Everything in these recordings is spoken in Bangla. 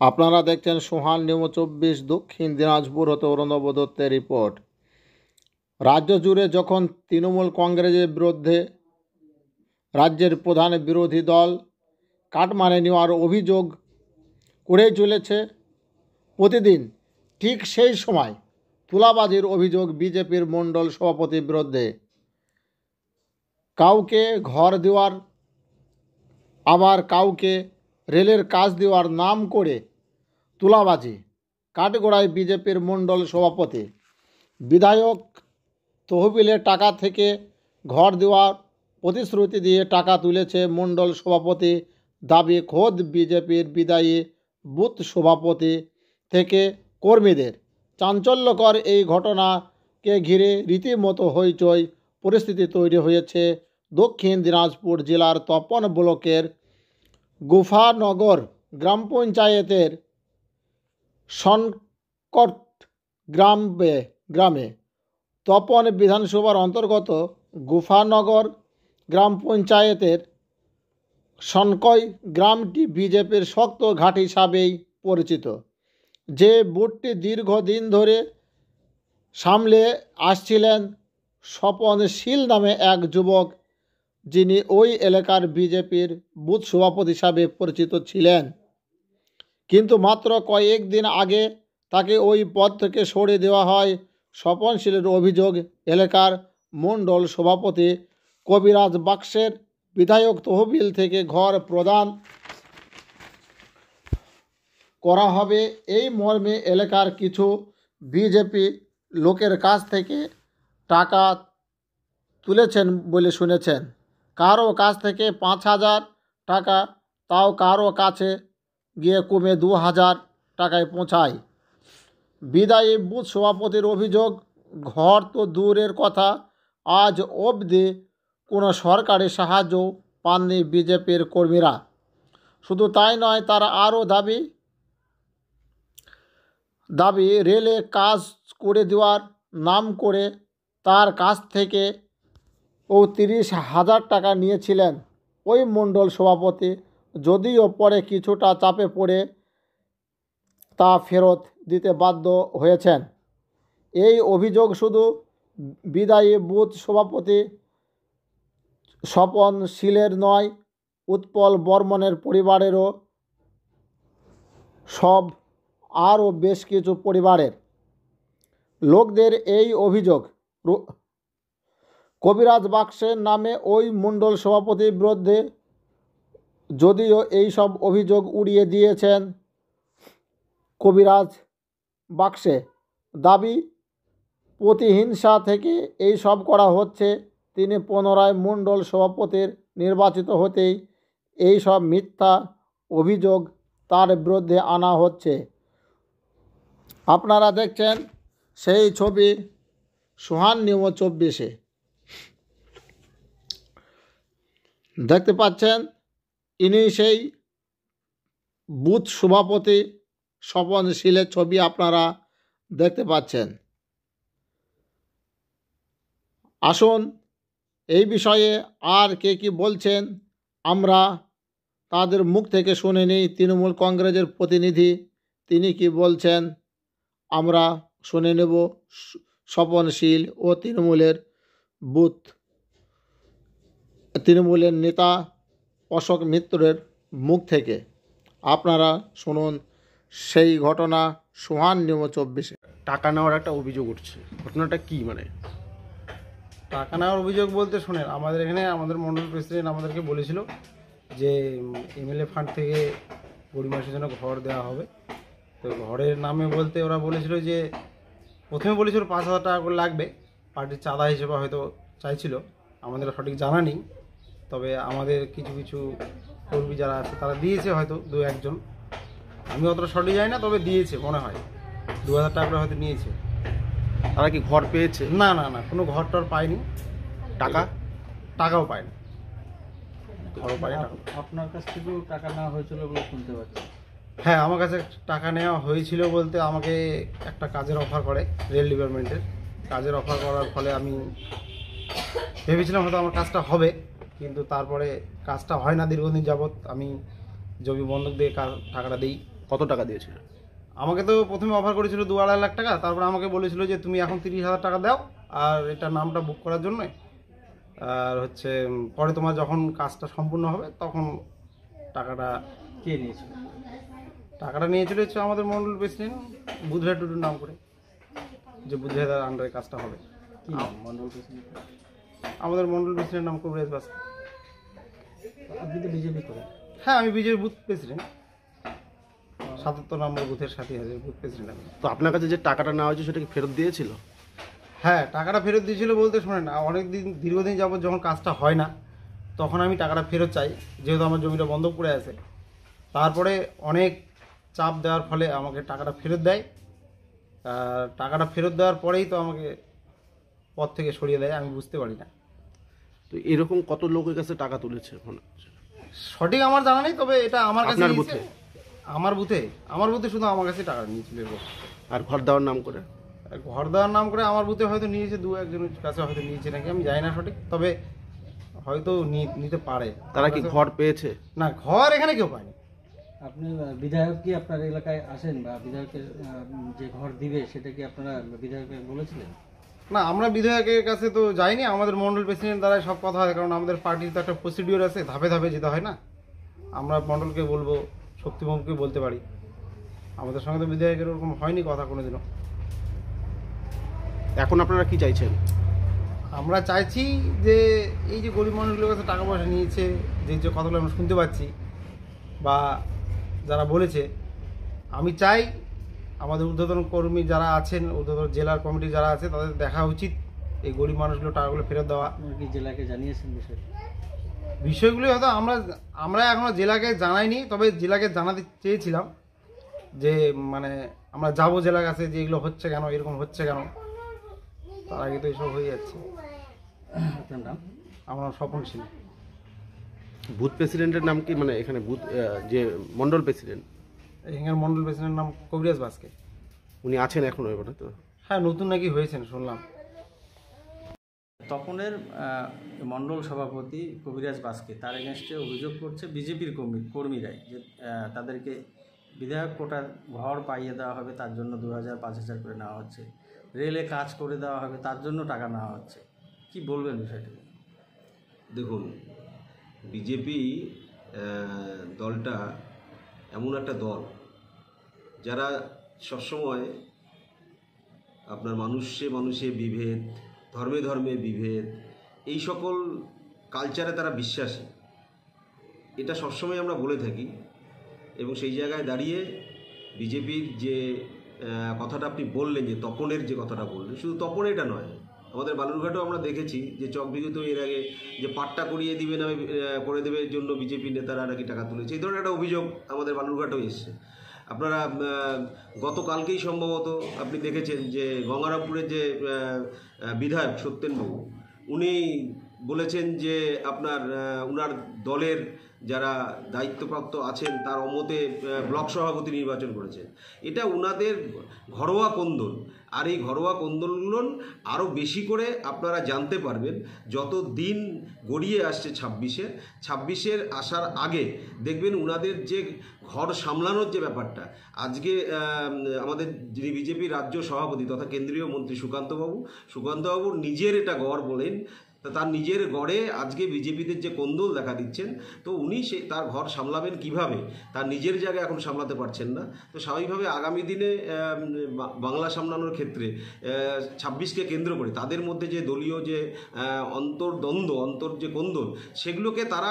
আপনারা দেখছেন সোহান নিউজ 24 দক্ষিণ দিনাজপুর হতে অরুণব দত্তের রিপোর্ট। রাজ্য জুড়ে যখন তৃণমূল কংগ্রেসের বিরুদ্ধে রাজ্যের প্রধান বিরোধী দল কাটমানি নেওয়ার অভিযোগ করেই চলেছে প্রতিদিন, ঠিক সেই সময় তুলাবাজির অভিযোগ বিজেপির মণ্ডল সভাপতির বিরুদ্ধে। কাউকে ঘর দেওয়ার, আবার কাউকে রেলের কাজ দেওয়ার নাম করে তুলাবাজি। কাঠগড়ায় বিজেপির মণ্ডল সভাপতি। বিধায়ক তহবিলের টাকা থেকে ঘর দেওয়ার প্রতিশ্রুতি দিয়ে টাকা তুলেছে মণ্ডল সভাপতি, দাবি খোদ বিজেপির বিদায়ী বুথ সভাপতি থেকে কর্মীদের। চাঞ্চল্যকর এই ঘটনাকে ঘিরে রীতিমতো হইচই পরিস্থিতি তৈরি হয়েছে দক্ষিণ দিনাজপুর জেলার তপন ব্লকের গুফানগর গ্রাম পঞ্চায়েতের সংকট গ্রামে। তপন বিধানসভার অন্তর্গত গুফানগর গ্রাম পঞ্চায়েতের সনকই গ্রামটি বিজেপির শক্ত ঘাঁটি হিসাবেই পরিচিত। যে বুথটি দীর্ঘদিন ধরে সামলে আসছিলেন স্বপন শীল নামে এক যুবক, যিনি ওই এলাকার বিজেপির বুথ সভাপতি হিসাবে পরিচিত ছিলেন। কিন্তু মাত্র কয়েকদিন আগে তাকে ওই পদ থেকে সরিয়ে দেওয়া হয়। স্বপন শীলের অভিযোগ, এলাকার মণ্ডল সভাপতি কবিরাজ বাক্সের বিধায়ক তহবিল থেকে ঘর প্রদান করা হবে এই মর্মে এলাকার কিছু বিজেপি লোকের কাছ থেকে টাকা তুলেছেন বলে শুনেছেন। কারো কাছ থেকে 5,000 টাকা, তাও কারো কাছে গিয়ে কমে 2,000 টাকায় পৌঁছায়। বিদায়ী বুথ সভাপতির অভিযোগ, ঘর তো দূরের কথা, আজ অবধি কোনো সরকারি সাহায্য পাননি বিজেপির কর্মীরা। শুধু তাই নয়, তারা আরও দাবি রেলে কাজ করে দেওয়ার নাম করে তার কাছ থেকে 30,000 টাকা নিয়েছিলেন ওই মণ্ডল সভাপতি, যদিও পরে কিছুটা চাপে পড়ে তা ফেরত দিতে বাধ্য হয়েছেন। এই অভিযোগ শুধু বিদায়ী বুথ সভাপতি স্বপন শীলের নয়, উৎপল বর্মনের পরিবারেরও, সব আরও বেশ কিছু পরিবারের লোকদের এই অভিযোগ। কবিরাজ বাক্সের নামে ওই মণ্ডল সভাপতির বিরুদ্ধে, যদিও এই সব অভিযোগ উড়িয়ে দিয়েছেন কবিরাজ বাক্সে। দাবি প্রতিহিংসা থেকে এই সব করা হচ্ছে। তিনি পুনরায় মণ্ডল সভাপতির নির্বাচিত হতেই এই সব মিথ্যা অভিযোগ তার বিরুদ্ধে আনা হচ্ছে। আপনারা দেখছেন সেই ছবি সোহান নিউজ 24-এ। দেখতে পাচ্ছেন ইনি সেই বুথ সভাপতি স্বপন শীলের ছবি আপনারা দেখতে পাচ্ছেন। আসুন এই বিষয়ে আর কে কি বলছেন আমরা তাদের মুখ থেকে শুনে নিই। তৃণমূল কংগ্রেসের প্রতিনিধি তিনি কি বলছেন আমরা শুনে নেব স্বপন শীল ও তৃণমূলের নেতা অশোক মিত্রের মুখ থেকে। আপনারা শুনুন সেই ঘটনা সোহান নিউজ 24-এ। টাকা নেওয়ার একটা অভিযোগ উঠছে, ঘটনাটা কি? মানে টাকা নেওয়ার অভিযোগ বলতে শোনেন, আমাদের এখানে আমাদের মণ্ডল প্রেসিডেন্ট আমাদেরকে বলেছিল যে এমএলএ ফান্ড থেকে গরিব মানুষের জন্য ঘর দেওয়া হবে। তো ঘরের নামে বলতে ওরা বলেছিল যে, প্রথমে বলেছিল 5,000 টাকা করে লাগবে, পার্টির চাঁদা হিসেবে হয়তো চাইছিল, আমাদের সঠিক জানা নেই। তবে আমাদের কিছু কিছু কর্মী যারা আছে তারা দিয়েছে, হয়তো 2-1 জন, আমি অতটা সঠিক জানি না, তবে দিয়েছে মনে হয় 2,000 টাকা করে হয়তো নিয়েছে। তারা কি ঘর পেয়েছে? না না না, কোনো ঘর টর পায়নি, টাকাও পায়নি, ঘরও পায়নি। আপনার কাছ থেকেও টাকা নেওয়া হয়েছিল বলে শুনতে পাচ্ছি। হ্যাঁ, আমার কাছে টাকা নেওয়া হয়েছিল বলতে, আমাকে একটা কাজের অফার করে রেল ডিপার্টমেন্টের। কাজের অফার করার ফলে আমি ভেবেছিলাম হয়তো আমার কাজটা হবে, কিন্তু তারপরে কাজটা হয় না। দীর্ঘদিন যাবৎ আমি জমি বন্ধক দিয়ে টাকাটা দিই, কত টাকা দিয়েছিল? আমাকে তো প্রথমে অফার করেছিল 2-2.5 লাখ টাকা, তারপরে আমাকে বলেছিল যে তুমি এখন 30,000 টাকা দাও আর এটা নামটা বুক করার জন্য, আর হচ্ছে পরে তোমার যখন কাজটা সম্পূর্ণ হবে তখন টাকাটা কে নিয়েছিল? নিয়েছিল হচ্ছে আমাদের মন্ডল প্রেসিডেন্ট বুধভাই টুডুর নাম করে, যে বুধভাইদার আন্ডারে কাজটা হবে। কি নাম মন্ডল প্রেসিডেন্ট? আমাদের মন্ডল প্রেসিডেন্ট নাম কবিরাজ বাস। আপনি তো বিজেপি করেন। হ্যাঁ, আমি বিজেপি বুথ প্রেসিডেন্ট, 77 নম্বর বুথের সাথে বুথ প্রেসিডেন্ট আমি। তো আপনার কাছে যে টাকাটা নেওয়া হয়েছে সেটা কি ফেরত দিয়েছিল? হ্যাঁ, টাকাটা ফেরত দিয়েছিল বলতে শোনেন, অনেক দিন দীর্ঘদিন যাবত যখন কাজটা হয় না তখন আমি টাকাটা ফেরত চাই, যেহেতু আমার জমিটা বন্ধক পড়ে আছে। তারপরে অনেক চাপ দেওয়ার ফলে আমাকে টাকাটা ফেরত দেয়। আর টাকাটা ফেরত দেওয়ার পরেই তো আমাকে পদ থেকে সরিয়ে দেয়, আমি বুঝতে পারি না। তো এরকম কত লোকের কাছে টাকা তুলেছে মনে হচ্ছে? সঠিক আমার জানা নেই, তবে এটা আমার কাছে আপনার নিয়েছে। আমার বুথে শুধু আমার কাছে টাকা নিয়েছিল এরকম। আর ঘর দেওয়ার নাম করে? ঘর দেওয়ার নাম করে আমার বুথে হয়তো নিয়েছে, 2-1জনের কাছে হয়তো নিয়েছে নাকি, আমি জানি না সঠিক, তবে হয়তো নিতে পারে। তারা কি ঘর পেয়েছে? না, ঘর এখানে কেউ পায়নি। আপনি বিধায়ক কি আপনার এলাকায় আসেন বা বিধায়কের যে ঘর দিবে সেটা কি আপনারা বিধায়ককে বলেছিলেন? না, আমরা বিধায়কের কাছে তো যাইনি, আমাদের মন্ডল প্রেসিডেন্ট দ্বারাই সব কথা হয়, কারণ আমাদের পার্টির তো একটা প্রসিডিওর আছে, ধাপে ধাপে যেতে হয় না। আমরা মন্ডলকে বলবো, শক্তিবাবুকে বলতে পারি, আমাদের সঙ্গে তো বিধায়কের ওরকম হয়নি কথা কোনোদিনও। এখন আপনারা কি চাইছেন? আমরা চাইছি যে এই যে গরিব মানুষগুলোর কাছে টাকা পয়সা নিয়েছে, যে কথাগুলো আমরা শুনতে পাচ্ছি বা যারা বলেছে, আমি চাই আমাদের ঊর্ধ্বতন কর্মী যারা আছেন, ঊর্ধ্বতন জেলার কমিটি যারা আছে, তাদের দেখা উচিত এই গরিব মানুষগুলো টাকাগুলো ফেরত দেওয়া। আপনারা কি জেলাকে জানিয়েছেন বিষয়গুলি হয়তো আমরা এখনো জেলাকে জানাইনি, তবে জেলাকে জানাতে চেয়েছিলাম যে মানে আমরা যাবো জেলার কাছে, যে এগুলো হচ্ছে কেন, এরকম হচ্ছে কেন। তার আগে তো এইসব হয়ে যাচ্ছে। আপনার নাম? আমার স্বপন সিং। বুথ প্রেসিডেন্টের নাম কি, মানে এখানে বুথ যে মন্ডল প্রেসিডেন্ট? এখানকার মন্ডল প্রেসিডেন্টের নাম কবিরাজ বাসকে। উনি আছেন এখনো এবারে? তো হ্যাঁ, নতুন নাকি হয়েছেন শুনলাম। তপনের মণ্ডল সভাপতি কবিরাজ বাসকে তার এগেনস্টে অভিযোগ করছে বিজেপির কর্মীরাই যে তাদেরকে বিধায়ক কোটার ঘর পাইয়ে দেওয়া হবে, তার জন্য 2,000-5,000 করে নেওয়া হচ্ছে, রেলে কাজ করে দেওয়া হবে, তার জন্য টাকা নেওয়া হচ্ছে। কি বলবেন বিষয়টি? দেখুন, বিজেপি দলটা এমন একটা দল যারা সবসময় আপনার মানুষে বিভেদ, ধর্মে ধর্মে বিভেদ, এই সকল কালচারে তারা বিশ্বাসী। এটা সবসময় আমরা বলে থাকি, এবং সেই জায়গায় দাঁড়িয়ে বিজেপির যে কথাটা আপনি বললেন, যে তপনের যে কথাটা বললেন, শুধু তপন এটা নয়, আমাদের বালুরঘাটেও আমরা দেখেছি যে চকবিঘিতেও এর আগে যে পাট্টা করিয়ে দিবে না করে দেবে জন্য বিজেপি নেতারা নাকি টাকা তুলেছে, এই ধরনের একটা অভিযোগ আমাদের বালুরঘাটেও এসছে। আপনারা গতকালকেই সম্ভবত আপনি দেখেছেন যে গঙ্গারামপুরের যে বিধায়ক সত্যেনবাবু, উনি বলেছেন যে আপনার উনার দলের যারা দায়িত্বপ্রাপ্ত আছেন তার অমতে ব্লক সভাপতি নির্বাচন করেছেন। এটা উনাদের ঘরোয়া কোন্দল। আর এই ঘরোয়া কোন্দলগুলো আরও বেশি করে আপনারা জানতে পারবেন যত দিন গড়িয়ে আসছে 26-এর আসার আগে। দেখবেন উনাদের যে ঘর সামলানোর যে ব্যাপারটা, আজকে আমাদের যিনি বিজেপির রাজ্য সভাপতি তথা কেন্দ্রীয় মন্ত্রী সুকান্তবাবুর নিজের এটা গড় বলেন, তার নিজের গড়ে আজকে বিজেপিদের যে কোন্দল দেখা দিচ্ছেন, তো উনি তার ঘর সামলাবেন কিভাবে, তার নিজের জায়গায় এখন সামলাতে পারছেন না। তো স্বাভাবিকভাবে আগামী দিনে বাংলা সামলানোর ক্ষেত্রে 26কে কেন্দ্র করে তাদের মধ্যে যে দলীয় যে অন্তর যে কোন্দল, সেগুলোকে তারা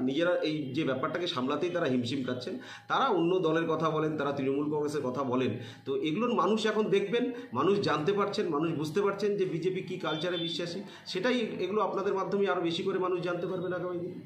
নিজেরা এই যে ব্যাপারটাকে সামলাতেই তারা হিমশিম খাচ্ছেন। তারা অন্য দলের কথা বলেন, তারা তৃণমূল কংগ্রেসের কথা বলেন, তো এগুলোর মানুষ এখন দেখবেন, মানুষ জানতে পারছেন, মানুষ বুঝতে পারছেন যে বিজেপি কী কালচারে বিশ্বাসী। সেটাই এগুলো আপনাদের মাধ্যমে আরও বেশি করে মানুষ জানতে পারবেন আগামী দিনে।